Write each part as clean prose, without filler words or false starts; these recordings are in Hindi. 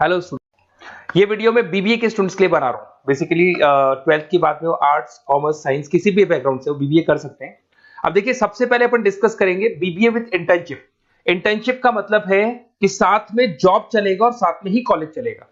हेलो स्टूडेंट, ये वीडियो मैं बीबीए के स्टूडेंट्स के लिए बना रहा हूँ। बेसिकली 12th की बात में वो आर्ट्स, कॉमर्स, साइंस किसी भी बैकग्राउंड से वो बीबीए कर सकते हैं। अब देखिए, सबसे पहले अपन डिस्कस करेंगे बीबीए विद इंटर्नशिप। इंटर्नशिप का मतलब है कि साथ में जॉब चलेगा और साथ में ही कॉलेज चलेगा।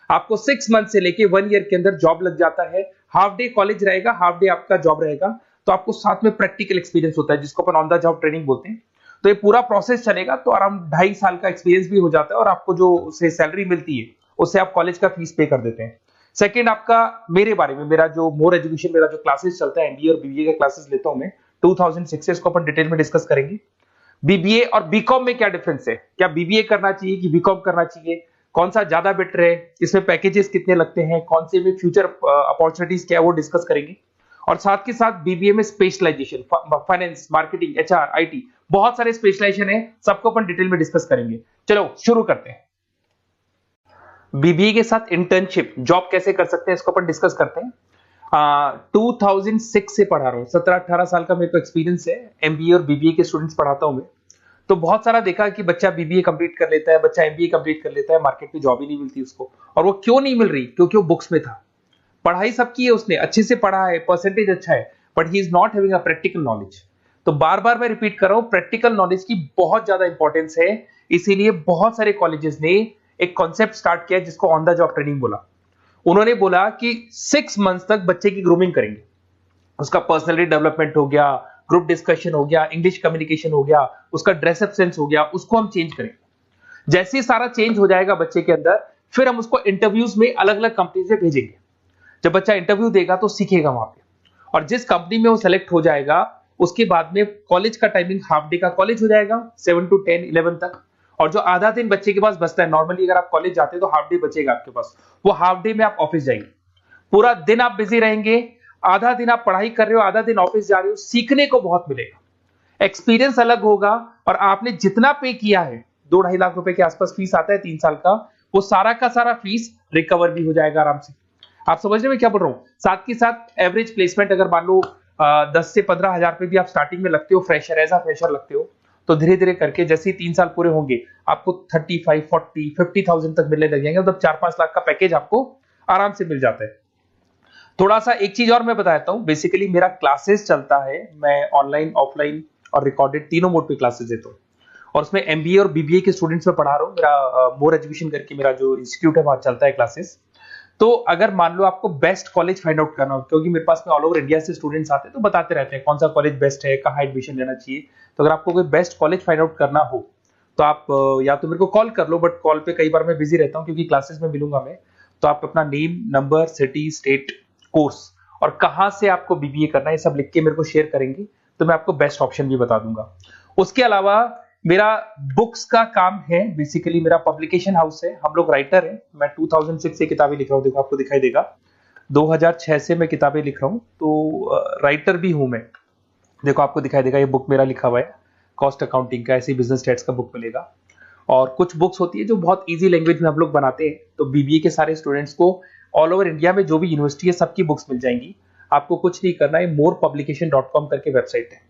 आपको 6 मंथ से लेके 1 ईयर के अंदर जॉब लग जाता है। हाफ डे कॉलेज रहेगा, हाफ डे आपका जॉब रहेगा, तो आपको साथ में प्रैक्टिकल एक्सपीरियंस होता है जिसको अपन ऑन द जॉब ट्रेनिंग बोलते हैं। तो ये पूरा प्रोसेस चलेगा तो अराउंड 2.5 साल का एक्सपीरियंस भी हो जाता है और आपको जो उसे सैलरी मिलती है उससे आप कॉलेज का फीस पे कर देते हैं। सेकंड, आपका मेरे बारे में, मेरा जो मोर एजुकेशन, मेरा जो क्लासेस चलता है एमबीए और बीबीए का क्लासेस लेता हूं मैं 2006 से, इसको अपन डिटेल में डिस्कस करेंगे। बीबीए और बीकॉम में क्या डिफरेंस है, क्या बीबीए करना चाहिए कि बीकॉम करना चाहिए, कौन सा ज्यादा बेटर है, इसमें पैकेजेस कितने लगते हैं, कौन से में फ्यूचर अपॉर्चुनिटीज क्या है वो डिस्कस करेंगे। और साथ के साथ बीबीए में specialisation, finance, marketing, HR, IT, बहुत सारे स्पेशलाइजेशन है, सबको अपन डिटेल में डिस्कस करेंगे। चलो शुरू करते हैं। बीबीए के साथ इंटर्नशिप, जॉब कैसे कर सकते हैं, इसको अपन डिस्कस करते हैं। 2006 से पढ़ा रहा हूँ, 17-18 साल का मेरे को एक्सपीरियंस है। एमबीए और बीबीए के स्टूडेंट्स पढ़ाता हूँ मैं। तो बहुत सारा देखा कि बच्चा बीबीए कंप्लीट कर लेता है, बच्चा एमबीए कंप्लीट कर लेता है, मार्केट में जॉब ही नहीं मिलती उसको। और वो क्यों नहीं मिल रही? क्योंकि वो बुक्स में था। पढ़ाई सबकी है, उसने अच्छे से पढ़ा है, परसेंटेज अच्छा है, but he is not having a practical knowledge. तो बार बार मैं रिपीट कर रहा हूं, प्रैक्टिकल नॉलेज की बहुत ज्यादा इंपॉर्टेंस है। इसीलिए बहुत सारे कॉलेजेस ने एक कॉन्सेप्ट स्टार्ट किया जिसको ऑन द जॉब ट्रेनिंग बोला। उन्होंने बोला कि 6 मंथ्स तक बच्चे की ग्रूमिंग करेंगे। उसका पर्सनैलिटी डेवलपमेंट हो गया, ग्रुप डिस्कशन हो गया, इंग्लिश कम्युनिकेशन हो गया, उसका ड्रेसअप सेंस हो गया, उसको हम चेंज करेंगे। जैसे ही सारा चेंज हो जाएगा बच्चे के अंदर, फिर हम उसको इंटरव्यूज में अलग अलग कंपनीज में भेजेंगे। जब बच्चा इंटरव्यू देगा तो सीखेगा वहां पे, और जिस कंपनी में वो सेलेक्ट हो जाएगा उसके बाद में कॉलेज का टाइमिंग हाफ डे का कॉलेज हो जाएगा 7 to 10, 11 तक। और जो आधा दिन बच्चे के पास बचता है, नॉर्मली अगर आप कॉलेज जाते हैं तो हाफ डे बचेगा आपके पास, वो हाफ डे में आप ऑफिस जाएंगे। पूरा दिन आप बिजी रहेंगे, आधा दिन आप पढ़ाई कर रहे हो, आधा दिन ऑफिस जा रहे हो, सीखने को बहुत मिलेगा, एक्सपीरियंस अलग होगा। और आपने जितना पे किया है, 2-2.5 लाख रुपए के आसपास फीस आता है 3 साल का, वो सारा का सारा फीस रिकवर भी हो जाएगा आराम से। आप समझ रहे हैं क्या बोल रहा हूं? साथ के साथ एवरेज प्लेसमेंट अगर मान लो 10 से 15 हजार पे भी आप स्टार्टिंग में लगते हो, फ्रेशर, एज अ फ्रेशर लगते हो, तो धीरे धीरे करके जैसे ही 3 साल पूरे होंगे आपको 35, 40, 50,000 तक मिलने लग जाएंगे। मतलब 4-5 लाख का पैकेज आपको आराम से मिल जाता है। थोड़ा सा एक चीज और मैं बताता हूँ। बेसिकली मेरा क्लासेस चलता है, मैं ऑनलाइन, ऑफलाइन और रिकॉर्डेड तीनों मोड पे क्लासेस देता हूँ। और उसमें एमबीए और बीबीए के स्टूडेंट्स में पढ़ा रहा हूँ। मेरा मोर एजुकेशन करके मेरा जो इंस्टीट्यूट है वहां चलता है क्लासेस। तो अगर मान लो आपको बेस्ट कॉलेज फाइंड आउट करना हो, क्योंकि मेरे पास में ऑल ओवर इंडिया से स्टूडेंट्स आते हैं तो बताते रहते हैं कौन सा कॉलेज बेस्ट है, कहाँ एडमिशन लेना चाहिए। तो अगर आपको कोई बेस्ट कॉलेज फाइंड आउट करना हो तो आप या तो मेरे को कॉल कर लो, बट कॉल पे कई बार मैं बिजी रहता हूँ क्योंकि क्लासेस में मिलूंगा मैं। तो आप अपना name, number, city, state, course और कहाँ से आपको बीबीए करना है सब लिख के मेरे को शेयर करेंगे, तो मैं आपको बेस्ट ऑप्शन भी बता दूंगा। उसके अलावा मेरा बुक्स का काम है। बेसिकली मेरा पब्लिकेशन हाउस है, हम लोग राइटर हैं। मैं 2006 से किताबें लिख रहा हूँ, देखो आपको दिखाई देगा। 2006 से मैं किताबें लिख रहा हूँ, तो राइटर भी हूं मैं। देखो आपको दिखाई देगा, ये बुक मेरा लिखा हुआ है, कॉस्ट अकाउंटिंग का, ऐसे बिजनेस स्टैट्स का बुक मिलेगा। और कुछ बुक्स होती है जो बहुत ईजी लैंग्वेज में हम लोग बनाते हैं, तो बीबीए के सारे स्टूडेंट्स को ऑल ओवर इंडिया में जो भी यूनिवर्सिटी है सबकी बुक्स मिल जाएंगी। आपको कुछ नहीं करना है, morepublication.com करके वेबसाइट है।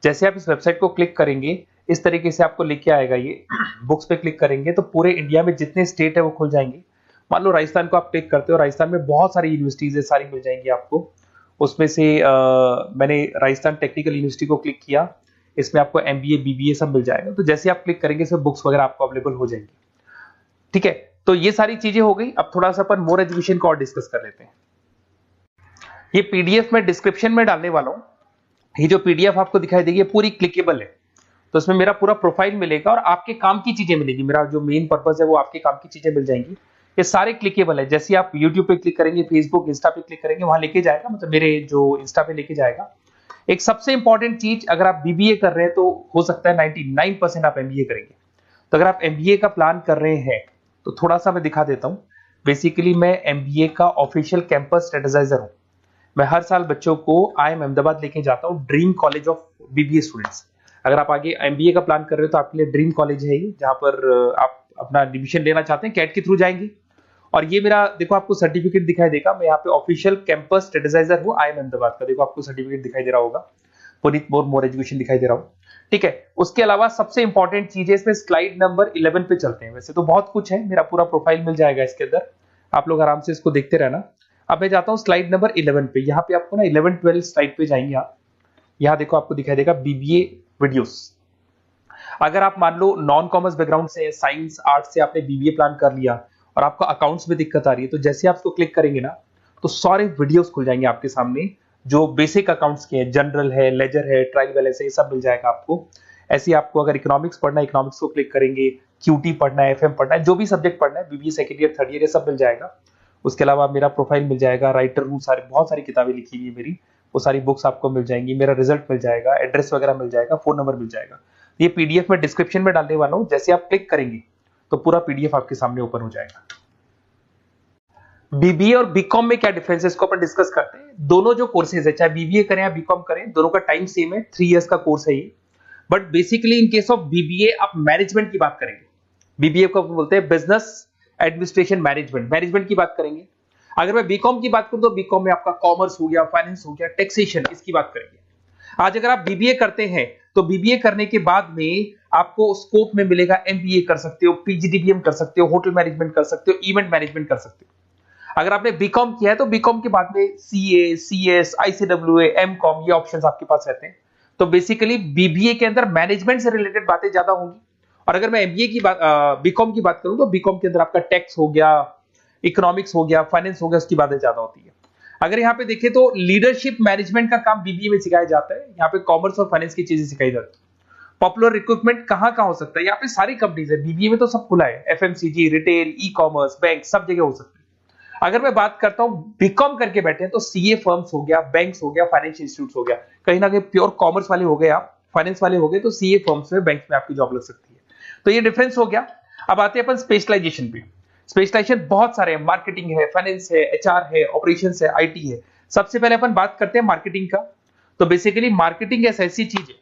जैसे आप इस वेबसाइट को क्लिक करेंगे, इस तरीके से आपको लेके आएगा ये। बुक्स पे क्लिक करेंगे तो पूरे इंडिया में जितने स्टेट है वो खुल जाएंगे। मान लो राजस्थान को आप क्लिक करते हो, राजस्थान में बहुत सारी यूनिवर्सिटीज है, सारी मिल जाएंगी आपको। उसमें से मैंने राजस्थान टेक्निकल यूनिवर्सिटी को क्लिक किया, इसमें आपको एमबीए, बीबीए सब मिल जाएगा। तो जैसे आप क्लिक करेंगे इसमें बुक्स वगैरह आपको अवेलेबल हो जाएंगी। ठीक है, तो ये सारी चीजें हो गई। अब थोड़ा सा अपन मोर एजुकेशन को और डिस्कस कर लेते हैं। ये पीडीएफ में डिस्क्रिप्शन में डालने वाला हूं। ये जो पीडीएफ आपको दिखाई देगी पूरी क्लिकेबल है, तो इसमें मेरा पूरा प्रोफाइल मिलेगा और आपके काम की चीजें मिलेगी। मेरा जो मेन पर्पस है वो आपके काम की चीजें मिल जाएंगी। ये सारे क्लिकेबल है। जैसे आप यूट्यूब पे क्लिक करेंगे, फेसबुक, इंस्टा पे क्लिक करेंगे, वहां लेके जाएगा, मतलब मेरे जो इंस्टा पे लेके जाएगा। एक सबसे इंपॉर्टेंट चीज, अगर आप बीबीए कर रहे हैं तो हो सकता है 99% आप एमबीए करेंगे। तो अगर आप एमबीए का प्लान कर रहे हैं तो थोड़ा सा मैं दिखा देता हूं। बेसिकली मैं एमबीए का ऑफिशियल कैंपस स्ट्रेटेजाइजर हूं। मैं हर साल बच्चों को IIM अहमदाबाद लेके जाता हूं, dream college of BBA students. अगर आप आगे एमबीए का प्लान कर रहे हो तो आपके लिए ड्रीम कॉलेज है ये, जहां पर आप अपना एडमिशन लेना चाहते हैं, कैट के थ्रू जाएंगे। और ये मेरा, देखो आपको सर्टिफिकेट दिखाई देगा, मैं यहाँ पे ऑफिशियल कैंपस स्ट्रेटेजाइजर हूँ IIM अहमदाबाद का। देखो आपको सर्टिफिकेट दिखाई दे रहा होगा। पुनीत मोर एजुकेशन दिखाई दे रहा हूँ, ठीक है। उसके अलावा सबसे इंपॉर्टेंट चीज है इसमें, स्लाइड नंबर 11 पे चलते हैं। वैसे तो बहुत कुछ है, मेरा पूरा प्रोफाइल मिल जाएगा इसके अंदर, आप लोग आराम से इसको देखते रहना। अब मैं जाता हूँ स्लाइड नंबर 11 पे। यहाँ पे आपको ना 11-12 स्लाइड पे जाएंगे आप, यहाँ देखो आपको दिखाई देगा बीबीए वीडियोस। अगर आप मान लो नॉन कॉमर्स बैकग्राउंड से, साइंस आर्ट्स से आपने बीबीए प्लान कर लिया और आपको अकाउंट्स में दिक्कत आ रही है, तो जैसे आप इसको क्लिक करेंगे ना तो सारे वीडियोस खुल जाएंगे आपके सामने, जो बेसिक अकाउंट्स के हैं, जनरल है, लेजर है, ट्रायल बैलेंस है, ये सब मिल जाएगा आपको। ऐसे आपको अगर इकोनॉमिक्स पढ़ना है, इकोनॉमिक्स को क्लिक करेंगे, क्यूटी पढ़ना है, एफएम पढ़ना है, जो भी सब्जेक्ट पढ़ना है, BBA second year, third year, ये सब मिल जाएगा। उसके अलावा मेरा प्रोफाइल मिल जाएगा, राइटर हूँ, सारे बहुत सारी किताबें लिखी हुई है मेरी, वो सारी बुक्स आपको मिल जाएंगी, मेरा रिजल्ट मिल जाएगा, एड्रेस वगैरह मिल जाएगा, फोन नंबर मिल जाएगा। ये पीडीएफ में डिस्क्रिप्शन में डालने वाला हूँ, जैसे आप क्लिक करेंगे तो पूरा पीडीएफ आपके सामने ओपन हो जाएगा। बीबीए और बीकॉम में क्या डिफरेंस है इसको अपन डिस्कस करते हैं। दोनों जो कोर्सेज है, चाहे बीबीए करें या बीकॉम करें, दोनों का टाइम सेम है, 3 इयर्स का कोर्स है ये। But basically in case of BBA आप मैनेजमेंट की बात करेंगे। बीबीए को बोलते हैं बिजनेस एडमिनिस्ट्रेशन मैनेजमेंट, मैनेजमेंट की बात करेंगे। अगर मैं बीकॉम की बात करूं तो बीकॉम में आपका कॉमर्स हो गया, फाइनेंस हो गया, टैक्सेशन, इसकी बात करेंगे। आज अगर आप बीबीए करते हैं तो बीबीए करने के बाद में आपको स्कोप में मिलेगा एमबीए कर सकते हो, पीजीडीबीएम कर सकते हो, होटल मैनेजमेंट कर सकते हो, इवेंट मैनेजमेंट कर सकते हो। अगर आपने बीकॉम किया है तो बीकॉम के बाद में सीए, सीएस, आईसीडब्ल्यूए, एमकॉम, ये ऑप्शंस आपके पास रहते हैं। तो बेसिकली बीबीए के अंदर मैनेजमेंट से रिलेटेड बातें ज्यादा होंगी। और अगर मैं एमबीए की बात, बीकॉम की बात करूं तो बीकॉम के अंदर आपका टैक्स हो गया, इकोनॉमिक्स हो गया, फाइनेंस हो गया, उसकी बातें ज्यादा होती है। अगर यहाँ पे देखें तो लीडरशिप मैनेजमेंट का काम बीबीए में सिखाया जाता है। यहाँ पे कॉमर्स और फाइनेंस की चीजें सिखाई जाती है। पॉपुलर रिक्रूटमेंट कहां कहां हो सकता है, यहाँ पे सारी कंपनीज है, बीबीए में तो सब खुला है, FMCG, retail, e commerce, bank, सब जगह हो सकता है। अगर मैं बात करता हूं बीकॉम करके बैठे हैं तो सीए फर्म्स हो गया, बैंक्स हो गया, फाइनेंशियल इंस्टीट्यूट्स हो गया, कहीं ना कहीं प्योर कॉमर्स वाले हो गए आप, फाइनेंस वाले हो गए तो सीए फर्म्स में, बैंक में आपकी जॉब लग सकती है। तो ये डिफरेंस हो गया। अब आते हैं अपन स्पेशलाइजेशन पे। स्पेशलाइजेशन बहुत सारे हैं, मार्केटिंग है, फाइनेंस है, एचआर है, ऑपरेशंस है, आईटी है। सबसे पहले अपन बात करते हैं मार्केटिंग का। तो बेसिकली मार्केटिंग एक ऐसी चीज है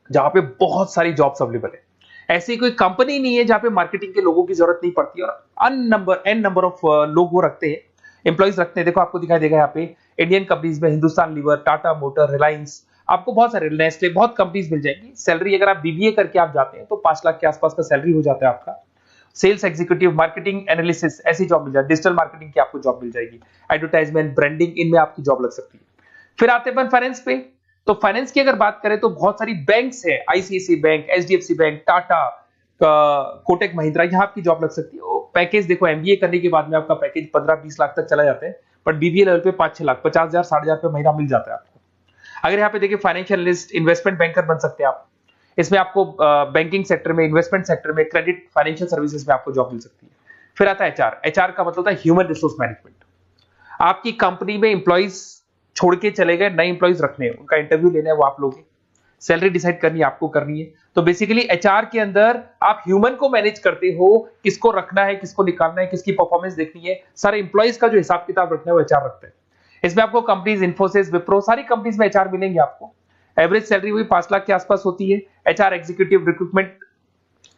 जहां पे बहुत सारी जॉब्स अवेलेबल है। ऐसी कोई कंपनी नहीं है जहां पे मार्केटिंग के लोगों की जरूरत नहीं पड़ती, और एन नंबर ऑफ लोग वो रखते हैं, एम्प्लॉइज रखते हैं। देखो आपको दिखाई देगा यहाँ पे इंडियन कंपनीज में हिंदुस्तान लीवर, टाटा मोटर, रिलायंस, आपको बहुत सारे, नेस्ले, बहुत कंपनीज मिल जाएंगी। सैलरी अगर आप बीबीए करके आप जाते हैं तो 5 लाख के आसपास का सैलरी हो जाता है आपका। सेल्स एग्जीक्यूटिव, मार्केटिंग एनालिसिस, ऐसी जॉब मिल जाए, डिजिटल मार्केटिंग की आपको जॉब मिल जाएगी, एडवर्टाइजमेंट, ब्रांडिंग, इनमें आपकी जॉब लग सकती है। फिर आते हैं फाइनेंस पे। तो फाइनेंस की अगर बात करें तो बहुत सारी बैंक्स है, ICIC bank, HDFC bank, Tata, Kotak Mahindra, यहाँ आपकी जॉब लग सकती है। पैकेज देखो, एमबीए करने के बाद में आपका पैकेज 15-20 लाख तक चला जाता है, बट बीबीए लेवल पे 5-6 लाख, 50,000, 60,000 रुपए महीना मिल जाता है आपको। अगर यहाँ पे देखिए फाइनेंशियल एनालिस्ट, इन्वेस्टमेंट बैंकर बन सकते हैं आप। इसमें आपको बैंकिंग सेक्टर में, इन्वेस्टमेंट सेक्टर में, क्रेडिट, फाइनेंशियल सर्विसेज में आपको जॉब मिल सकती है। फिर आता है एचआर। एचआर का मतलब होता है ह्यूमन रिसोर्स मैनेजमेंट। आपकी कंपनी में इंप्लॉइज छोड़ के चले गए, नए इंप्लॉइज रखने हैं, उनका इंटरव्यू लेना है, वो आप लोग, सैलरी डिसाइड करनी है, आपको करनी है। तो बेसिकली एचआर के अंदर आप ह्यूमन को मैनेज करते हो, किसको रखना है, किसको निकालना है, किसकी परफॉर्मेंस देखनी है, सारे इंप्लॉइज का जो हिसाब किताब रखना है वो एचआर रखते हैं। इसमें आपको कंपनीज, इन्फोसिस, विप्रो, सारी कंपनीज में एचआर मिलेंगे आपको। एवरेज सैलरी वही 5 लाख के आसपास होती है। एचआर एग्जीक्यूटिव, रिक्रूटमेंट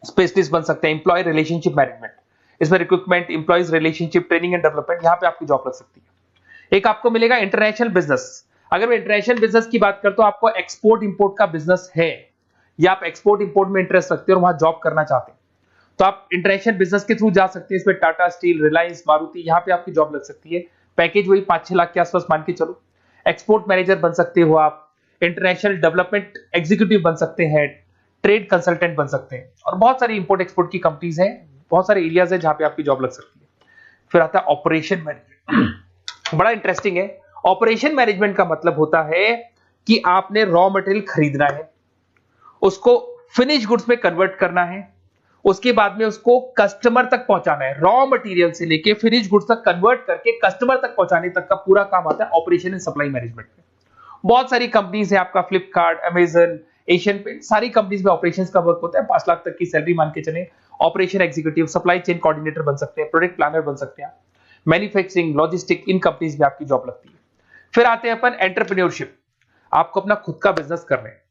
स्पेशलिस्ट बन सकते हैं, एम्प्लॉय रिलेशनशिप मैनेजमेंट, इसमें recruitment, employees relationship, training and development, यहाँ पे आपकी जॉब लग सकती है। एक आपको मिलेगा इंटरनेशनल बिजनेस। अगर मैं इंटरनेशनल बिजनेस की बात करता हूं, आपको एक्सपोर्ट इंपोर्ट का बिजनेस है या आप एक्सपोर्ट इंपोर्ट में इंटरेस्ट रखते हो और वहां जॉब करना चाहते हैं, तो आप इंटरनेशनल बिजनेस के थ्रू जा सकते हैं। इसमें टाटा स्टील, रिलायंस, मारुति, यहाँ पे आपकी जॉब लग सकती है। पैकेज वही 5-6 लाख के आसपास मान के चलो। एक्सपोर्ट मैनेजर बन सकते हो आप, इंटरनेशनल डेवलपमेंट एग्जीक्यूटिव बन सकते हैं, ट्रेड कंसल्टेंट बन सकते हैं, और बहुत सारी इंपोर्ट एक्सपोर्ट की कंपनीज हैं, बहुत सारे एरियाज है जहां पे आपकी जॉब लग सकती है। फिर आता है ऑपरेशन मैनेजमेंट। बड़ा इंटरेस्टिंग है। ऑपरेशन मैनेजमेंट का मतलब होता है कि आपने रॉ मटेरियल खरीदना है, उसको फिनिश गुड्स में कन्वर्ट करना है, उसके बाद में उसको कस्टमर तक पहुंचाना है। रॉ मटेरियल से लेके फिनिश गुड्स तक कन्वर्ट करके कस्टमर तक पहुंचाने तक का पूरा काम आता है ऑपरेशन एंड सप्लाई मैनेजमेंट में। बहुत सारी कंपनीज है, आपका फ्लिपकार्ट, अमेजन, एशियन पेंट, सारी कंपनीज में ऑपरेशंस का वर्क होता है। 5 लाख तक की सैलरी मान के चले। Operation executive, supply chain coordinator बन सकते हैं, प्रोडक्ट प्लानर बन सकते हैं, मैन्युफैक्चरिंग, लॉजिस्टिक, इन कंपनीज में आपकी जॉब लगती है। फिर आते हैं अपन एंटरप्रेन्योरशिप। आपको अपना खुद का बिजनेस करना है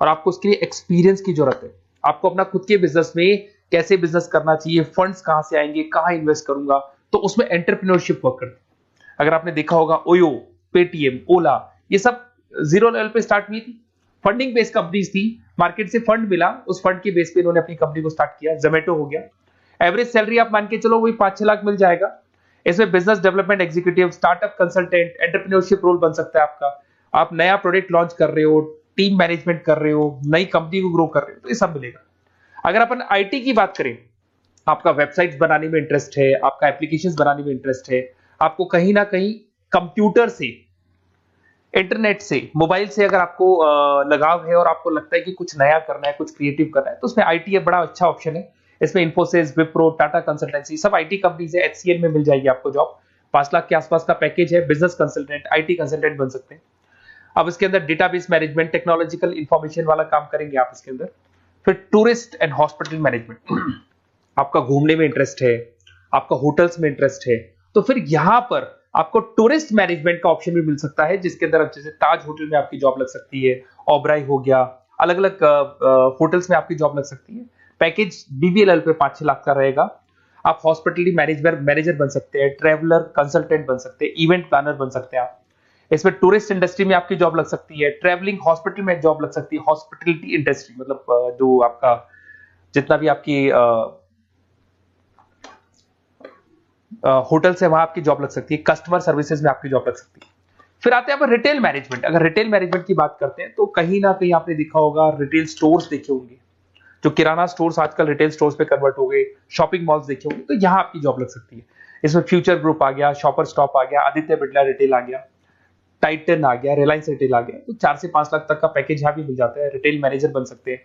और आपको उसके लिए एक्सपीरियंस की जरूरत है। आपको अपना खुद के बिजनेस में कैसे बिजनेस करना चाहिए, फंड्स कहां से आएंगे, कहां इन्वेस्ट करूंगा, तो उसमें एंटरप्रेन्योरशिप वर्क करती है। अगर आपने देखा होगा ओयो, पेटीएम, ओला, ये सब जीरो लेवल पे स्टार्ट हुई थी। फंडिंग बेस्ड कंपनीज थी, मार्केट से फंड मिला, उस फंड के बेस पे इन्होंने अपनी कंपनी को स्टार्ट किया। जोमेटो हो गया, एवरेज सैलरी आप मान के चलो वही 5-6 लाख मिल जाएगा। इसमें business development executive, startup consultant, entrepreneurship role बन सकता है आपका। आप नया प्रोडक्ट लॉन्च कर रहे हो, टीम मैनेजमेंट कर रहे हो, नई कंपनी को ग्रो कर रहे हो, तो ये सब मिलेगा। अगर अपन आईटी की बात करें, आपका वेबसाइट्स बनाने में इंटरेस्ट है, आपका एप्लीकेशंस बनाने में इंटरेस्ट है, आपको कहीं ना कहीं कंप्यूटर से, इंटरनेट से, मोबाइल से अगर आपको लगाव है और आपको लगता है कि कुछ नया करना है, कुछ क्रिएटिव करना है, तो उसमें आईटी एक बड़ा अच्छा ऑप्शन है। इसमें इन्फोसिस, विप्रो, टाटा कंसल्टेंसी, सब आईटी कंपनीज है। एचसीएल में मिल जाएगी आपको जॉब, 5 लाख के आसपास का पैकेज है। बिजनेस कंसल्टेंट, आईटी कंसल्टेंट बन सकते हैं। अब इसके अंदर डेटाबेस मैनेजमेंट, टेक्नोलॉजिकल इंफॉर्मेशन वाला काम करेंगे आप इसके अंदर। फिर टूरिस्ट एंड हॉस्पिटल मैनेजमेंट, आपका घूमने में इंटरेस्ट है, आपका होटल्स में इंटरेस्ट है, तो फिर यहां पर आपको टूरिस्ट मैनेजमेंट का ऑप्शन भी मिल सकता है, जिसके अंदर जैसे ताज होटल में आपकी जॉब लग सकती है, ओबराय हो गया, अलग अलग होटल्स में आपकी जॉब लग सकती है। पैकेज बीबीएलएल पे 5-6 लाख का रहेगा। आप हॉस्पिटलिटी मैनेजर बन सकते हैं, ट्रेवलर कंसल्टेंट बन सकते हैं, इवेंट प्लानर बन सकते हैं आप। इसमें टूरिस्ट इंडस्ट्री में आपकी जॉब लग सकती है, ट्रेवलिंग हॉस्पिटल में जॉब लग सकती है, हॉस्पिटलिटी इंडस्ट्री मतलब जो आपका जितना भी आपकी होटल से वहां आपकी जॉब लग सकती है, कस्टमर सर्विसेज में आपकी जॉब लग सकती है। फिर आते हैं आप रिटेल मैनेजमेंट। अगर रिटेल मैनेजमेंट की बात करते हैं तो कहीं ना कहीं आपने देखा होगा, रिटेल स्टोर्स देखे होंगे, जो किराना स्टोर्स आजकल रिटेल स्टोर्स पे कन्वर्ट हो गए, शॉपिंग मॉल्स देखे होंगे, तो यहां आपकी जॉब लग सकती है। इसमें फ्यूचर ग्रुप आ गया, शॉपर स्टॉप आ गया, आदित्य बिरला रिटेल आ गया, टाइटन आ गया, रिलायंस रिटेल आ गया, तो 4 से 5 लाख तक का पैकेज यहाँ भी मिल जाता है। रिटेल मैनेजर बन सकते हैं,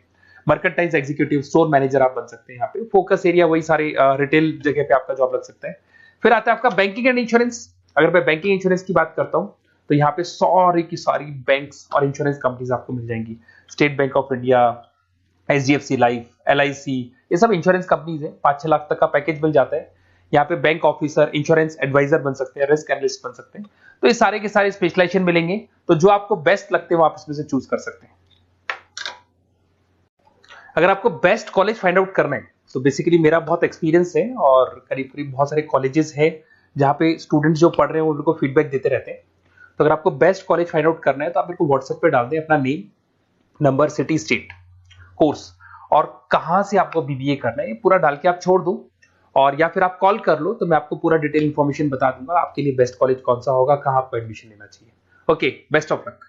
मर्केंटाइज एग्जीक्यूटिव, स्टोर मैनेजर आप बन सकते हैं। यहाँ पे फोकस एरिया वही सारे रिटेल जगह पे आपका जॉब लग सकता है। फिर आता है आपका बैंकिंग एंड इंश्योरेंस। अगर मैं बैंकिंग इंश्योरेंस की बात करता हूं तो यहाँ पे सारी की सारी बैंक्स और इंश्योरेंस कंपनीज आपको मिल जाएंगी। State bank of India, HDFC life, LIC, ये सब इंश्योरेंस कंपनीज है। 5-6 लाख तक का पैकेज मिल जाता है। यहाँ पे बैंक ऑफिसर, इंश्योरेंस एडवाइजर बन सकते हैं, रिस्क एनालिस्ट बन सकते हैं। तो ये सारे के सारे स्पेशलाइजेशन मिलेंगे, तो जो आपको बेस्ट लगते हैं वो आप इसमें से चूज कर सकते हैं। अगर आपको बेस्ट कॉलेज फाइंड आउट करना है तो बेसिकली मेरा बहुत एक्सपीरियंस है और करीब करीब बहुत सारे कॉलेजेस हैं जहाँ पे स्टूडेंट्स जो पढ़ रहे हैं उनको फीडबैक देते रहते हैं। तो अगर आपको बेस्ट कॉलेज फाइंड आउट करना है तो आप मेरे को व्हाट्सएप पे डाल दें अपना name, number, city, state, course और कहाँ से आपको बीबीए करना है, ये पूरा डाल के आप छोड़ दो, और या फिर आप कॉल कर लो तो मैं आपको पूरा डिटेल इंफॉर्मेशन बता दूंगा आपके लिए बेस्ट कॉलेज कौन सा होगा, कहाँ आपको एडमिशन लेना चाहिए। Okay, best of luck.